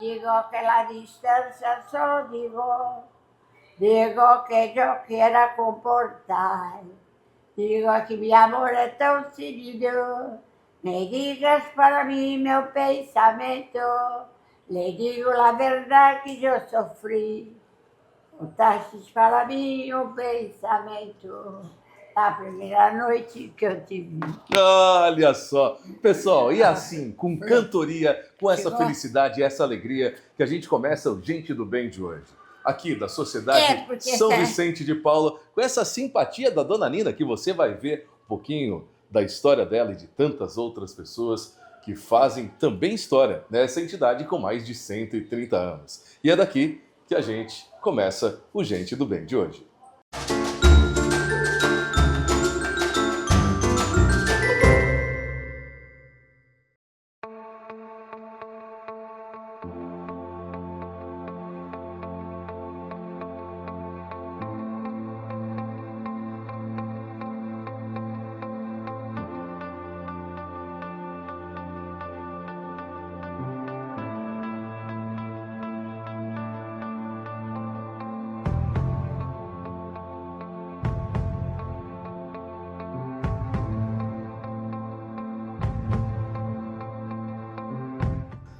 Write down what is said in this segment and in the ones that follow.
Digo que la distancia solo digo que yo quiera comportar, digo que mi amor é tão seguido, me digas para mí meu pensamento, le digo la verdad que yo sofrí, contastes para mim um pensamento, na primeira noite que eu te vi. Olha só, pessoal, e assim, com cantoria, com essa felicidade e essa alegria, que a gente começa o Gente do Bem de hoje. Aqui da Sociedade São Vicente de Paulo, com essa simpatia da Dona Nina, que você vai ver um pouquinho da história dela e de tantas outras pessoas que fazem também história nessa entidade com mais de 130 anos. E é daqui que a gente começa o Gente do Bem de hoje.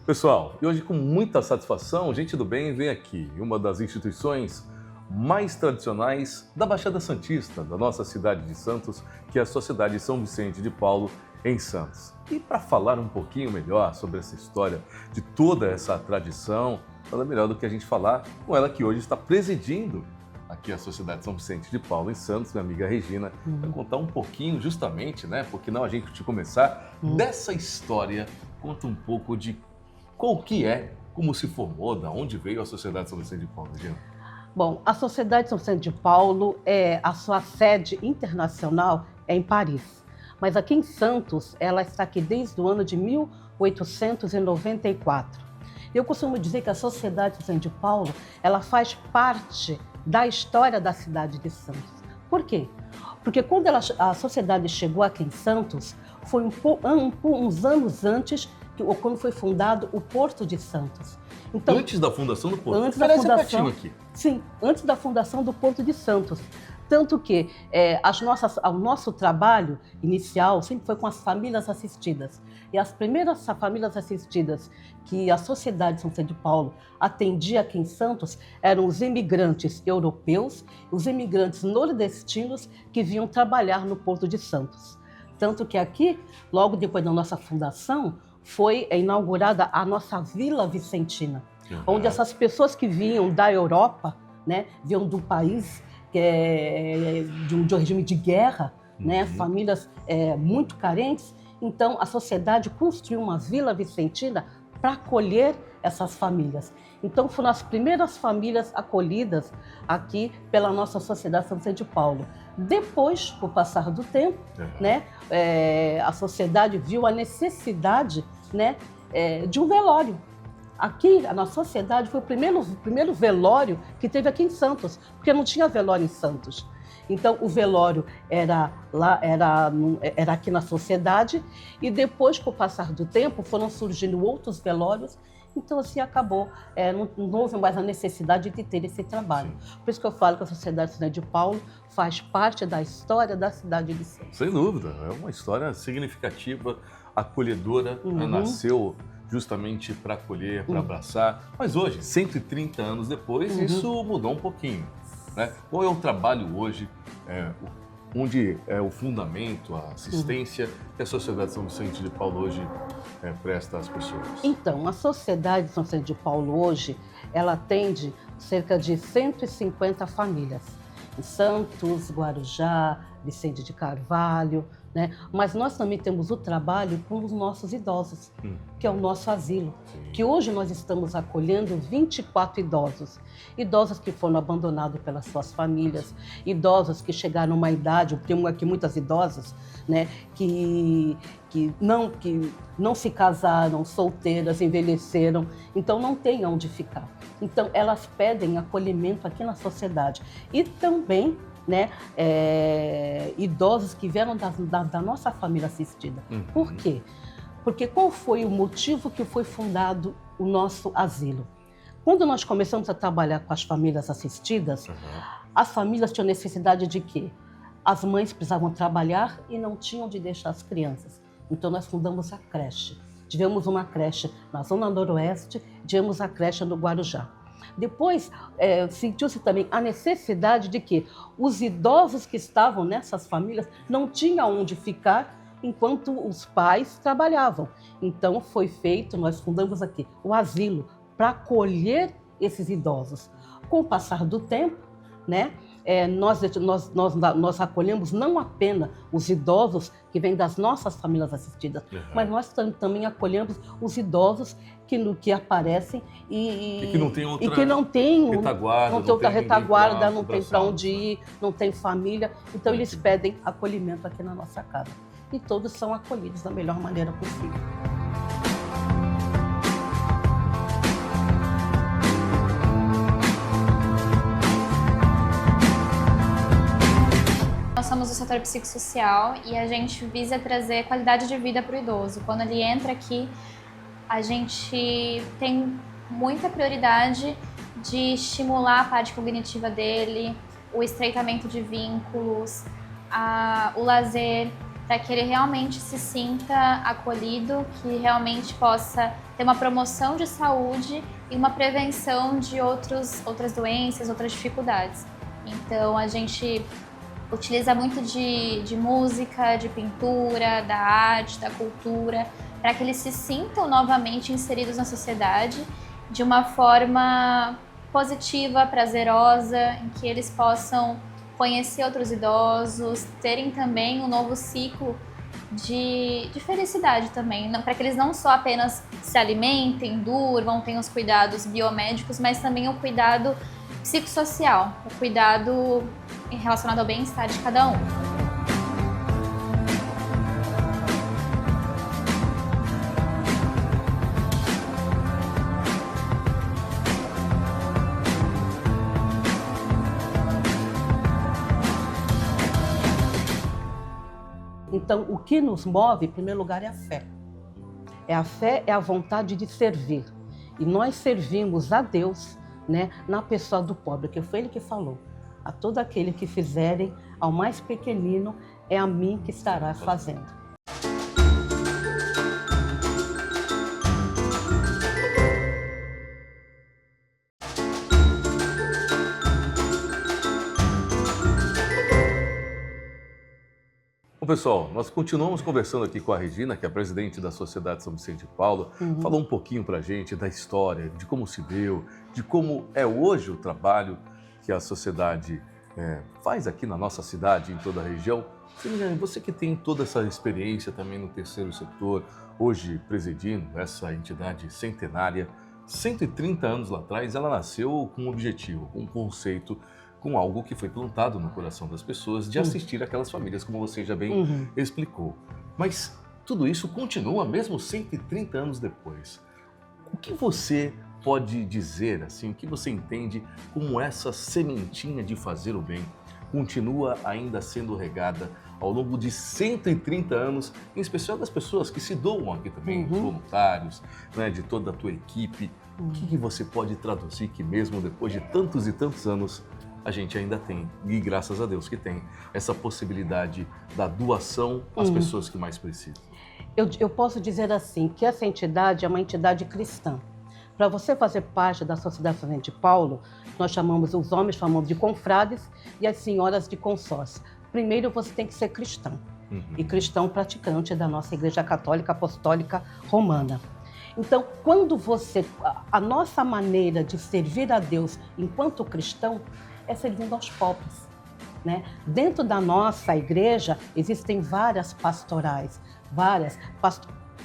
Pessoal, e hoje com muita satisfação, Gente do Bem vem aqui, uma das instituições mais tradicionais da Baixada Santista, da nossa cidade de Santos, que é a Sociedade São Vicente de Paulo, em Santos. E para falar um pouquinho melhor sobre essa história de toda essa tradição, nada melhor do que a gente falar com ela que hoje está presidindo aqui a Sociedade São Vicente de Paulo, em Santos, minha amiga Regina, vai contar um pouquinho justamente, né, porque não a gente te começar, dessa história, conta um pouco de qual que é, como se formou, da onde veio a Sociedade São Vicente de Paulo, Regina? Bom, a Sociedade São Vicente de Paulo, a sua sede internacional é em Paris. Mas aqui em Santos, ela está aqui desde o ano de 1894. Eu costumo dizer que a Sociedade São Vicente de Paulo, ela faz parte da história da cidade de Santos. Por quê? Porque quando a sociedade chegou aqui em Santos, foi uns anos antes quando foi fundado o Porto de Santos. Então, antes da fundação do Porto? Antes da fundação, aqui. Sim, antes da fundação do Porto de Santos. Tanto que o nosso trabalho inicial sempre foi com as famílias assistidas. E as primeiras famílias assistidas que a Sociedade São Vicente de Paulo atendia aqui em Santos eram os imigrantes europeus, os imigrantes nordestinos que vinham trabalhar no Porto de Santos. Tanto que aqui, logo depois da nossa fundação, foi inaugurada a nossa Vila Vicentina, onde essas pessoas que vinham da Europa, né, vinham do país de um regime de guerra, né, famílias muito carentes. Então, a sociedade construiu uma Vila Vicentina para acolher essas famílias. Então, foram as primeiras famílias acolhidas aqui pela nossa Sociedade São Vicente de Paulo. Depois, com o passar do tempo, né, a sociedade viu a necessidade, né, de um velório. Aqui, a nossa sociedade foi o primeiro velório que teve aqui em Santos, porque não tinha velório em Santos. Então, o velório era aqui na sociedade, e depois, com o passar do tempo, foram surgindo outros velórios. Então, assim, acabou, não houve mais a necessidade de ter esse trabalho. Sim. Por isso que eu falo que a Sociedade São Vicente de Paulo faz parte da história da cidade de Santos. Sem dúvida, é uma história significativa, acolhedora, nasceu justamente para acolher, para abraçar. Mas hoje, 130 anos depois, isso mudou um pouquinho, né? Qual é o trabalho hoje, onde é o fundamento, a assistência que a Sociedade São Vicente de Paulo hoje presta às pessoas? Então, a Sociedade São Vicente de Paulo hoje, ela atende cerca de 150 famílias. Em Santos, Guarujá, Vicente de Carvalho, né? Mas nós também temos o trabalho com os nossos idosos, que é o nosso asilo. Sim. Que hoje nós estamos acolhendo 24 idosos. Idosos que foram abandonados pelas suas famílias, idosos que chegaram a uma idade, eu tenho aqui muitas idosas, né, que não se casaram, solteiras, envelheceram, então não tem onde ficar. Então elas pedem acolhimento aqui na sociedade. E também, né, idosos que vieram da nossa família assistida. Por quê? Porque qual foi o motivo que foi fundado o nosso asilo. Quando nós começamos a trabalhar com as famílias assistidas, as famílias tinham necessidade de quê? As mães precisavam trabalhar e não tinham de deixar as crianças. Então nós fundamos a creche. Tivemos uma creche na Zona Noroeste, tivemos a creche no Guarujá. Depois, sentiu-se também a necessidade de que os idosos que estavam nessas famílias não tinham onde ficar enquanto os pais trabalhavam. Então foi feito, nós fundamos aqui o asilo para acolher esses idosos. Com o passar do tempo, né, nós acolhemos não apenas os idosos que vêm das nossas famílias assistidas, mas nós também acolhemos os idosos que aparecem e que não tem outra e que não tem retaguarda, não tem outra retaguarda, não tem para abraçar. onde ir, não tem família. Então eles pedem acolhimento aqui na nossa casa. E todos são acolhidos da melhor maneira possível. Nós somos do setor psicossocial e a gente visa trazer qualidade de vida para o idoso. Quando ele entra aqui, a gente tem muita prioridade de estimular a parte cognitiva dele, o estreitamento de vínculos, o lazer, para que ele realmente se sinta acolhido, que realmente possa ter uma promoção de saúde e uma prevenção de outras doenças, outras dificuldades. Então a gente utiliza muito de música, de pintura, da arte, da cultura, para que eles se sintam novamente inseridos na sociedade de uma forma positiva, prazerosa, em que eles possam conhecer outros idosos, terem também um novo ciclo de felicidade também, para que eles não só apenas se alimentem, durmam, tenham os cuidados biomédicos, mas também o cuidado psicossocial, o cuidado relacionado ao bem-estar de cada um. Então, o que nos move, em primeiro lugar, é a fé. A fé é a vontade de servir. E nós servimos a Deus, né, na pessoa do pobre, que foi Ele que falou. A todo aquele que fizerem ao mais pequenino, é a mim que estará fazendo. Bom, pessoal, nós continuamos conversando aqui com a Regina, que é a presidente da Sociedade São Vicente de Paulo. Falou um pouquinho para a gente da história, de como se deu, de como é hoje o trabalho que a sociedade faz aqui na nossa cidade, em toda a região. Você que tem toda essa experiência também no terceiro setor, hoje presidindo essa entidade centenária, 130 anos lá atrás, ela nasceu com um objetivo, com um conceito, com algo que foi plantado no coração das pessoas, de assistir aquelas famílias, como você já bem explicou. Mas tudo isso continua mesmo 130 anos depois. O que você pode dizer, assim, o que você entende como essa sementinha de fazer o bem continua ainda sendo regada ao longo de 130 anos, em especial das pessoas que se doam aqui também, voluntários, né, de toda a tua equipe. O que você pode traduzir que mesmo depois de tantos e tantos anos, a gente ainda tem, e graças a Deus que tem, essa possibilidade da doação às pessoas que mais precisam? Eu posso dizer assim, que essa entidade é uma entidade cristã. Para você fazer parte da Sociedade São Vicente de Paulo, nós chamamos, os homens chamamos de confrades e as senhoras de consórcio. Primeiro você tem que ser cristão, e cristão praticante da nossa Igreja Católica Apostólica Romana. Então, quando a nossa maneira de servir a Deus enquanto cristão é servindo aos pobres, né? Dentro da nossa igreja existem várias pastorais,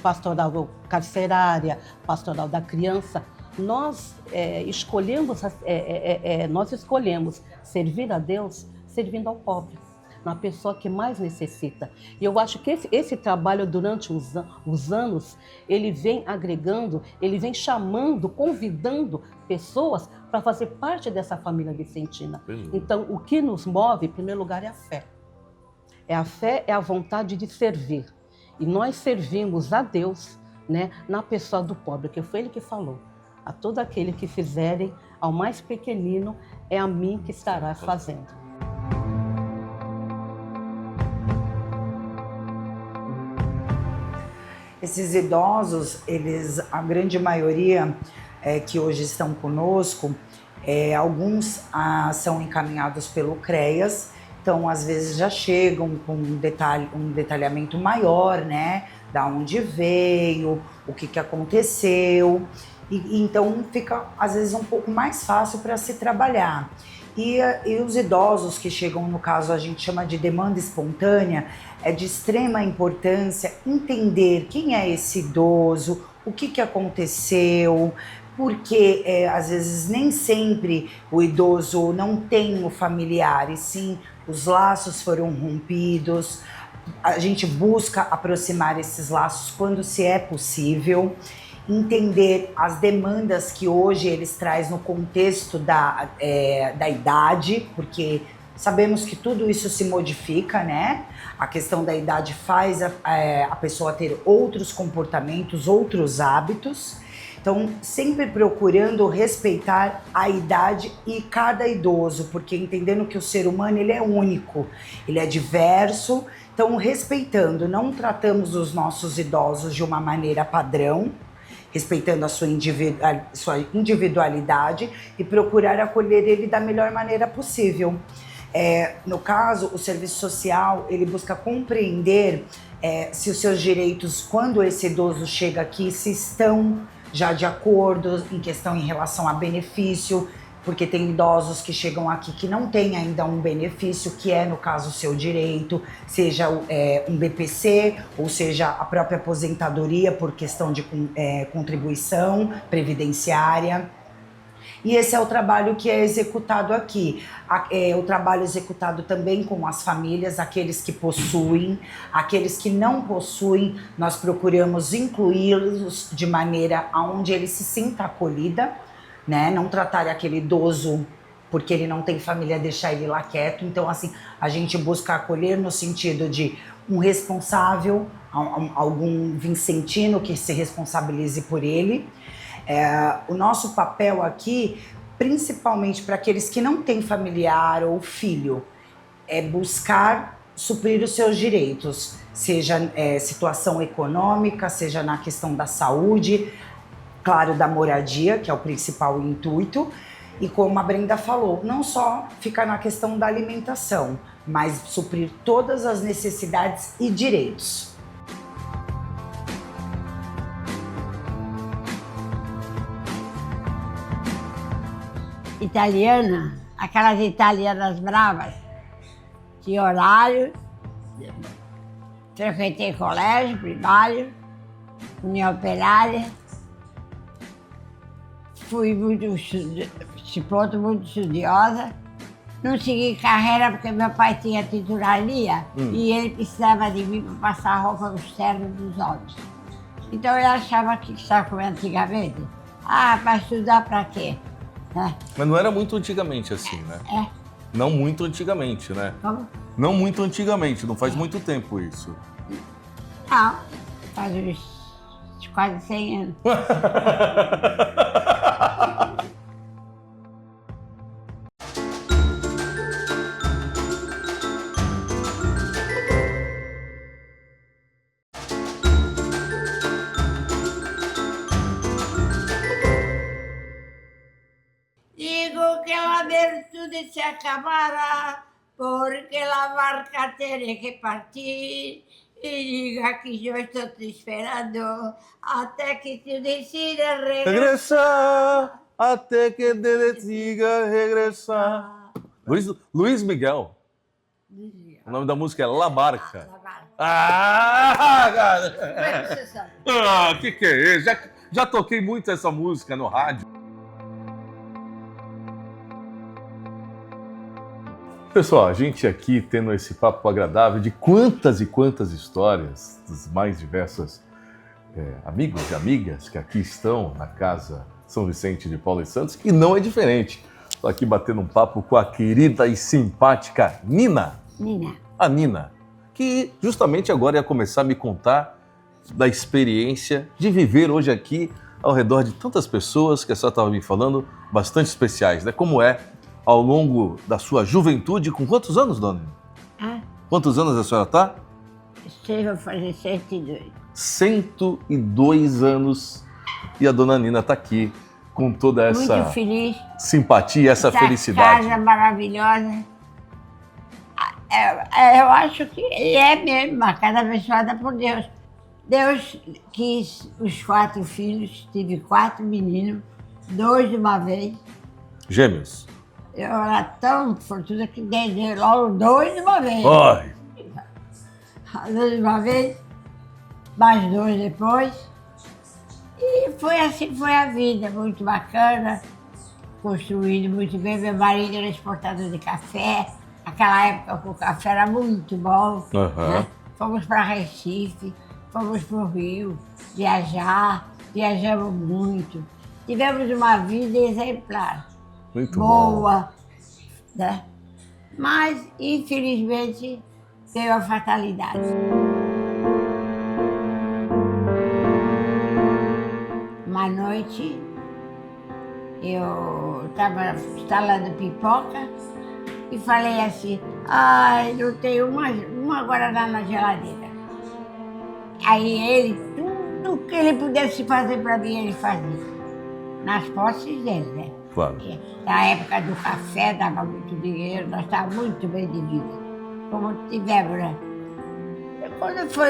pastoral carcerária, pastoral da criança. Nós escolhemos servir a Deus servindo ao pobre, na pessoa que mais necessita. E eu acho que esse trabalho, durante os anos, ele vem agregando, ele vem chamando, convidando pessoas para fazer parte dessa família vicentina. Então, o que nos move, em primeiro lugar, é a fé. A fé é a vontade de servir. E nós servimos a Deus né, na pessoa do pobre, que foi ele que falou. A todo aquele que fizerem ao mais pequenino, é a mim que estará fazendo. Esses idosos, eles, a grande maioria que hoje estão conosco, alguns são encaminhados pelo CREAS, então às vezes já chegam com um detalhamento maior, né? Da onde veio, o que aconteceu, e então fica às vezes um pouco mais fácil para se trabalhar. E os idosos que chegam, no caso a gente chama de demanda espontânea, é de extrema importância entender quem é esse idoso, o que aconteceu, porque às vezes nem sempre o idoso não tem o familiar, e sim os laços foram rompidos. A gente busca aproximar esses laços quando se é possível, entender as demandas que hoje eles trazem no contexto da idade, porque sabemos que tudo isso se modifica, né? A questão da idade faz a pessoa ter outros comportamentos, outros hábitos. Então, sempre procurando respeitar a idade e cada idoso, porque entendendo que o ser humano ele é único, ele é diverso. Então, respeitando, não tratamos os nossos idosos de uma maneira padrão, respeitando a sua individualidade e procurar acolher ele da melhor maneira possível. No caso, o serviço social, ele busca compreender se os seus direitos, quando esse idoso chega aqui, se estão já de acordo em questão em relação a benefício, porque tem idosos que chegam aqui que não têm ainda um benefício, que é, no caso, o seu direito, seja um BPC, ou seja, a própria aposentadoria por questão de contribuição previdenciária. E esse é o trabalho que é executado aqui. O trabalho executado também com as famílias, aqueles que possuem, aqueles que não possuem, nós procuramos incluí-los de maneira aonde ele se sinta acolhida, né? Não tratar aquele idoso porque ele não tem família, deixar ele lá quieto. Então, assim, a gente busca acolher no sentido de um responsável, algum vicentino que se responsabilize por ele. O nosso papel aqui, principalmente para aqueles que não têm familiar ou filho, é buscar suprir os seus direitos, seja situação econômica, seja na questão da saúde, claro, da moradia, que é o principal intuito, e como a Brenda falou, não só ficar na questão da alimentação, mas suprir todas as necessidades e direitos. Italiana, aquelas italianas bravas, tinha horário, frequentei colégio primário, União Operária, fui muito estudiosa, não segui carreira porque meu pai tinha titularia e ele precisava de mim para passar a roupa nos ternos dos homens. Então eu achava que, sabe como antigamente? Para estudar para quê? Mas não era muito antigamente assim, né? Não muito antigamente, né? Como? Não muito antigamente, não faz muito tempo isso. Não, faz uns quase 100 anos. Digo que la virtud se acabará porque la barca tiene que partir y diga que yo estoy te esperando hasta que tú decidas regresar. Regressar até que ele diga regressar. Luiz Miguel. O nome da música é La Barca. La barca. Cara! Como é que você sabe? Que é isso? Já toquei muito essa música no rádio. Pessoal, a gente aqui tendo esse papo agradável de quantas e quantas histórias dos mais diversos amigos e amigas que aqui estão na Casa São Vicente de Paulo e Santos, e não é diferente. Estou aqui batendo um papo com a querida e simpática Nina. Nina. A Nina, que justamente agora ia começar a me contar da experiência de viver hoje aqui ao redor de tantas pessoas que a senhora estava me falando, bastante especiais, né? Como é ao longo da sua juventude, com quantos anos, dona? Ah, Quantos anos a senhora está? sei, vou fazer 102. 102 anos e a dona Nina está aqui com toda essa Muito feliz. simpatia, essa felicidade. Casa maravilhosa. Eu acho que é mesmo uma casa abençoada por Deus. Deus quis os 4 filhos, tive 4 meninos, 2 de uma vez. Gêmeos. Eu era tão fortuna que dei logo 2 de uma vez. Ai, 2 de uma vez, mais 2 depois. E foi assim que foi a vida, muito bacana, construído muito bem. Meu marido era exportador de café. Naquela época o café era muito bom. Né? Fomos para Recife, fomos para o Rio, viajamos muito. Tivemos uma vida exemplar, muito boa, né? Mas, infelizmente, veio a fatalidade. Uma noite, eu estava instalando pipoca e falei assim, ai, não tenho uma guaraná na geladeira. Aí ele, tudo que ele pudesse fazer para mim, ele fazia. Nas posses dele, né? Claro. Na época do café, dava muito dinheiro, nós estávamos muito bem de vida. Como tivemos, né? E quando foi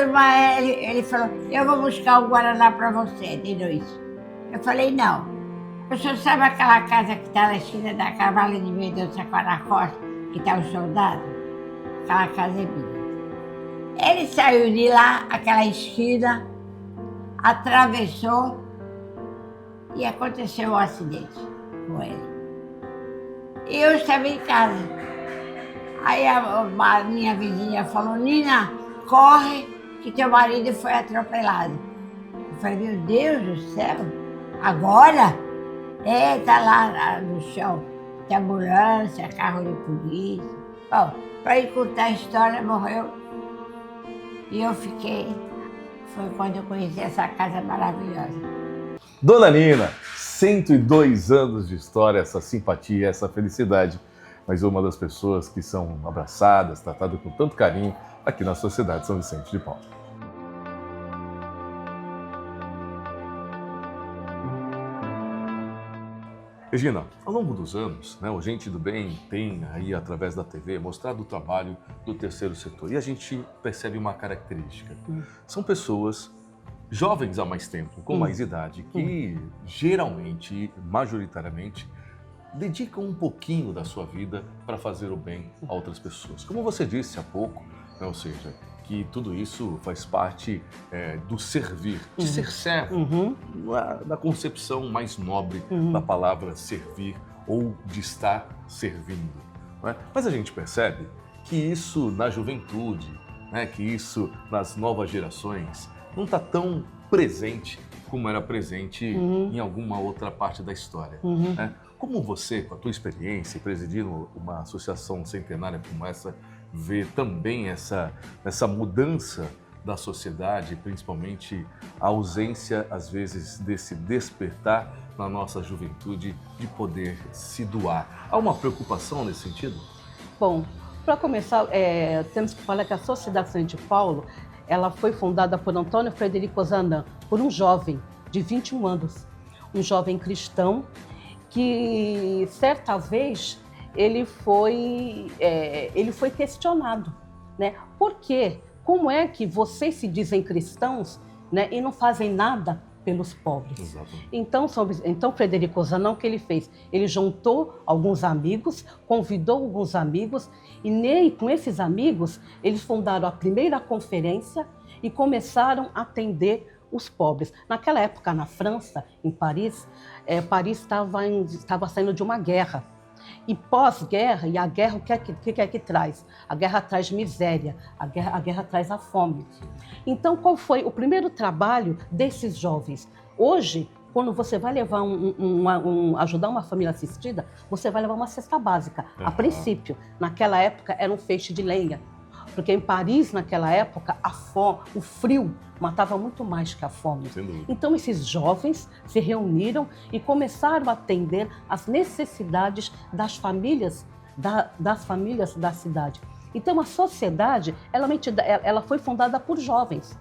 ele falou, eu vou buscar um guaraná para você, de noite. Eu falei, não. O senhor sabe aquela casa que está na esquina da Cavalo de Mendonça com a Costa, que está o soldado? Aquela casa é minha. Ele saiu de lá, aquela esquina, atravessou e aconteceu um acidente com ele. E eu estava em casa. Aí a minha vizinha falou, Nina, corre que teu marido foi atropelado. Eu falei, meu Deus do céu, agora? É, tá lá no chão. Tem ambulância, carro de polícia. Bom, para encurtar a história, morreu. E eu fiquei. Foi quando eu conheci essa casa maravilhosa. Dona Nina, 102 anos de história, essa simpatia, essa felicidade. Mas uma das pessoas que são abraçadas, tratadas com tanto carinho aqui na Sociedade São Vicente de Paulo. Regina, ao longo dos anos, né, o Gente do Bem tem aí, através da TV, mostrado o trabalho do terceiro setor. E a gente percebe uma característica. São pessoas jovens há mais tempo, com mais idade, que geralmente, majoritariamente, dedicam um pouquinho da sua vida para fazer o bem a outras pessoas. Como você disse há pouco, né, ou seja, que tudo isso faz parte do servir, de ser servo, da concepção mais nobre da palavra servir ou de estar servindo. Não é? Mas a gente percebe que isso na juventude, né, que isso nas novas gerações não está tão presente como era presente em alguma outra parte da história. Né? Como você, com a tua experiência, presidindo uma associação centenária como essa, vê também essa mudança da sociedade, principalmente a ausência, às vezes, desse despertar na nossa juventude de poder se doar? Há uma preocupação nesse sentido? Bom, para começar, temos que falar que a Sociedade São Vicente de Paulo, ela foi fundada por Antônio Frederico Zandan, por um jovem de 21 anos, um jovem cristão que, certa vez, ele foi questionado, né? Por quê? Como é que vocês se dizem cristãos, né, e não fazem nada pelos pobres? Exatamente. Então Frederico Zandan, o que ele fez? Ele juntou alguns amigos, convidou alguns amigos e com esses amigos eles fundaram a primeira conferência e começaram a atender os pobres. Naquela época, na França, em Paris, Paris estava saindo de uma guerra. E pós-guerra, e a guerra, o que é que traz? A guerra traz miséria, a guerra traz a fome. Então, qual foi o primeiro trabalho desses jovens? Hoje, quando você vai levar ajudar uma família assistida, você vai levar uma cesta básica. A princípio, naquela época, era um feixe de lenha. Porque em Paris, naquela época, a fome, o frio matava muito mais que a fome. Sem dúvida. Então, esses jovens se reuniram e começaram a atender às necessidades das famílias da cidade. Então, a sociedade, ela foi fundada por jovens.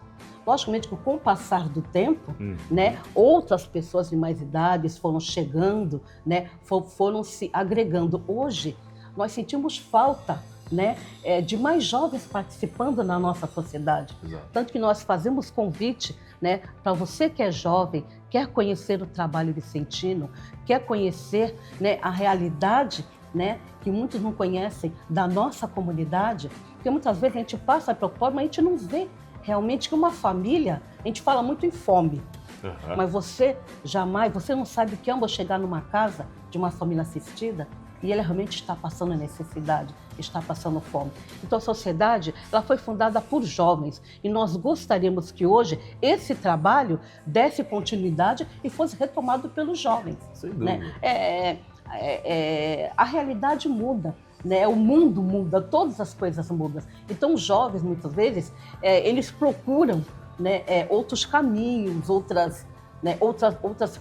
Logicamente que com o passar do tempo, né, outras pessoas de mais idades foram chegando, né, foram se agregando. Hoje, nós sentimos falta, né, de mais jovens participando na nossa sociedade. Exato. Tanto que nós fazemos convite, né, para você que é jovem, quer conhecer o trabalho vicentino, quer conhecer, né, a realidade, né, que muitos não conhecem da nossa comunidade, porque muitas vezes a gente passa pelo pobre, mas a gente não vê realmente que uma família, a gente fala muito em fome, mas você não sabe o que é chegar numa casa de uma família assistida e ela realmente está passando necessidade, está passando fome. Então a sociedade, ela foi fundada por jovens e nós gostaríamos que hoje esse trabalho desse continuidade e fosse retomado pelos jovens. Sem dúvida. Né? A realidade muda. Né? O mundo muda, todas as coisas mudam. Então, os jovens, muitas vezes, eles procuram, né, outros caminhos, outras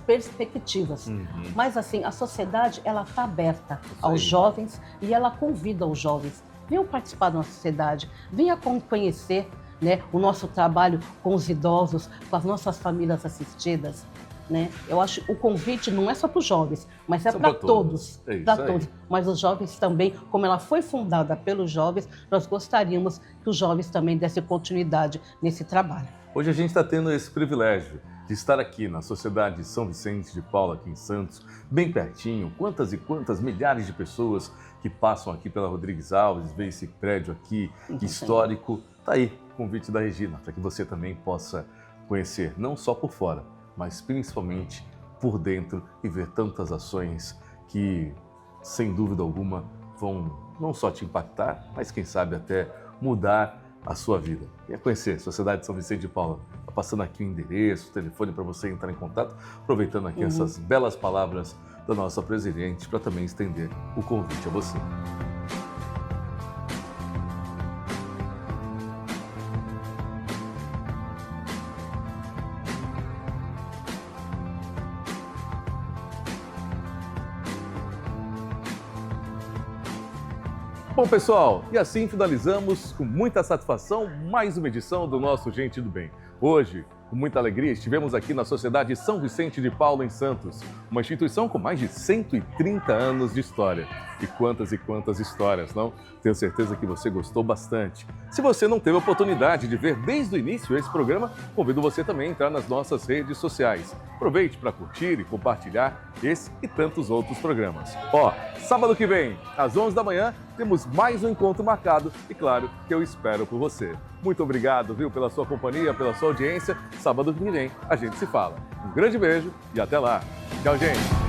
perspectivas. Mas, assim, a sociedade ela está aberta aos jovens e ela convida os jovens. Venham participar da nossa sociedade, venham conhecer, né, o nosso trabalho com os idosos, com as nossas famílias assistidas. Né? Eu acho que o convite não é só para os jovens, mas é para todos. Para todos. Mas os jovens também, como ela foi fundada pelos jovens, nós gostaríamos que os jovens também dessem continuidade nesse trabalho. Hoje a gente está tendo esse privilégio de estar aqui na Sociedade de São Vicente de Paula, aqui em Santos, bem pertinho. Quantas e quantas milhares de pessoas que passam aqui pela Rodrigues Alves, vê esse prédio aqui, histórico. Está aí o convite da Regina, para que você também possa conhecer, não só por fora, mas principalmente por dentro e ver tantas ações que, sem dúvida alguma, vão não só te impactar, mas quem sabe até mudar a sua vida. Venha conhecer a Sociedade de São Vicente de Paula. Está passando aqui o endereço, o telefone para você entrar em contato, aproveitando aqui essas belas palavras da nossa presidente para também estender o convite a você. Bom, pessoal, e assim finalizamos com muita satisfação mais uma edição do nosso Gente do Bem. Hoje, com muita alegria, estivemos aqui na Sociedade São Vicente de Paula, em Santos, uma instituição com mais de 130 anos de história. E quantas histórias, não? Tenho certeza que você gostou bastante. Se você não teve a oportunidade de ver desde o início esse programa, convido você também a entrar nas nossas redes sociais. Aproveite para curtir e compartilhar esse e tantos outros programas. Sábado que vem, às 11 da manhã, temos mais um encontro marcado e, claro, que eu espero por você. Muito obrigado, pela sua companhia, pela sua audiência. Sábado que vem a gente se fala. Um grande beijo e até lá. Tchau, gente.